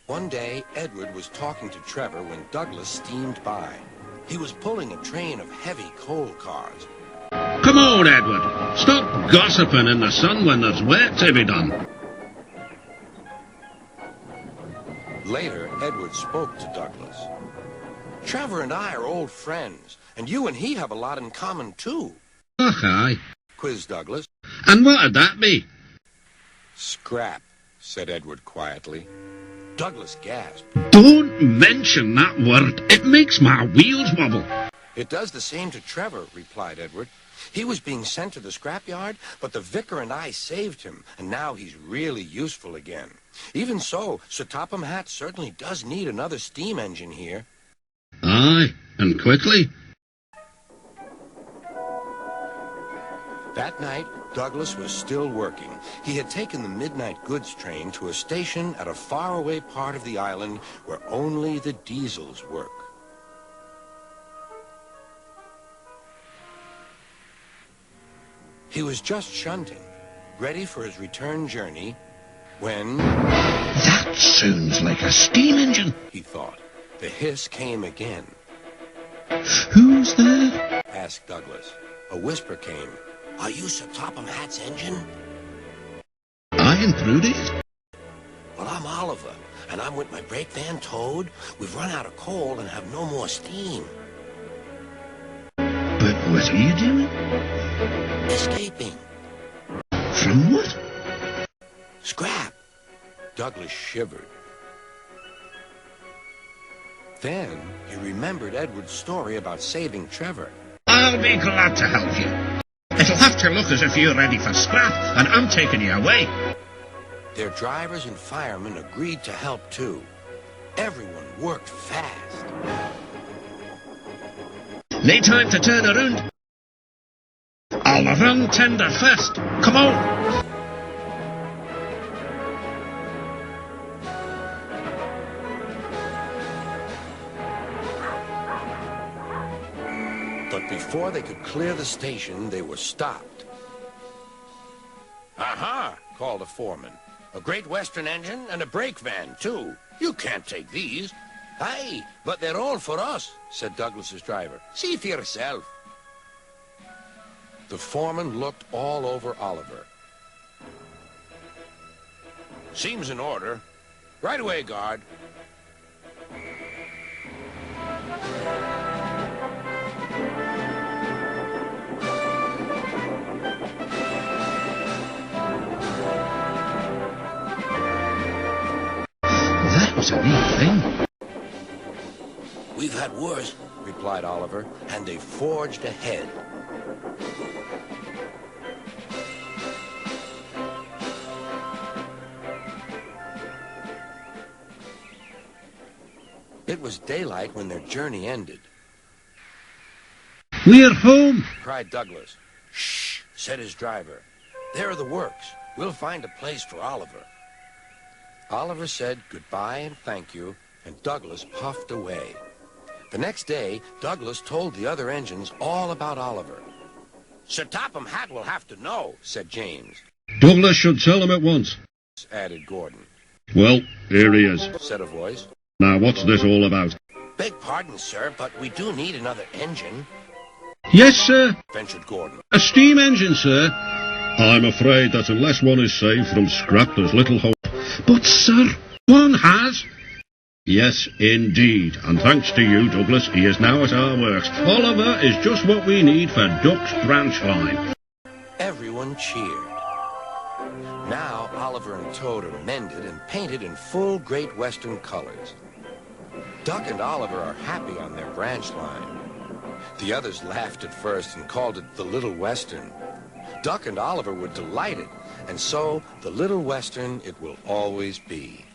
One day, Edward was talking to Trevor when Douglas steamed by. He was pulling a train of heavy coal cars. Come on, Edward. Stop gossiping in the sun when there's work to be done. Later, Edward spoke to Douglas. Trevor and I are old friends, and you and he have a lot in common, too. Ach, aye. Quizzed Douglas. And what'd that be? Scrap, said Edward quietly. Douglas gasped. Don't mention that word. It makes my wheels wobble. It does the same to Trevor, replied Edward. He was being sent to the scrapyard, but the vicar and I saved him, and now he's really useful again. Even so, Sir Topham Hatt certainly does need another steam engine here. Aye, and quickly. That night, Douglas was still working. He had taken the midnight goods train to a station at a faraway part of the island where only the diesels work. He was just shunting, ready for his return journey, when... That sounds like a steam engine, he thought. The hiss came again. Who's there? Asked Douglas. A whisper came. Are you Sir Topham Hatt's engine? I intruded? Well, I'm Oliver, and I'm with my brake van towed. We've run out of coal and have no more steam. But what are you doing? Escaping. From what? Scrap. Douglas shivered. Then he remembered Edward's story about saving Trevor. I'll be glad to help you. It'll have to look as if you're ready for scrap, and I'm taking you away. Their drivers and firemen agreed to help, too. Everyone worked fast. Need time to turn around? I'll run tender first. Come on. But before they could clear the station, they were stopped. Aha! Called a foreman. A Great Western engine and a brake van, too. You can't take these. Aye, but they're all for us, said Douglas's driver. See for yourself. The foreman looked all over Oliver. Seems in order. Right away, guard. That was a neat thing. We've had worse, replied Oliver, and they forged ahead. It was daylight when their journey ended. We're home, cried Douglas. Shh, said his driver. There are the works. We'll find a place for Oliver. Oliver said goodbye and thank you, and Douglas puffed away. The next day, Douglas told the other engines all about Oliver. Sir Topham Hatt will have to know, said James. Douglas should tell him at once, added Gordon. Well, here he is, said a voice. Now, what's this all about? Beg pardon, sir, but we do need another engine. Yes, sir. Ventured Gordon. A steam engine, sir. I'm afraid that unless one is saved from scrap, there's little hope. But, sir, one has. Yes, indeed. And thanks to you, Douglas, he is now at our works. Oliver is just what we need for Duck's branch line. Everyone cheered. Now Oliver and Toad are mended and painted in full Great Western colors. Duck and Oliver are happy on their branch line. The others laughed at first and called it the Little Western. Duck and Oliver were delighted, and so the Little Western it will always be.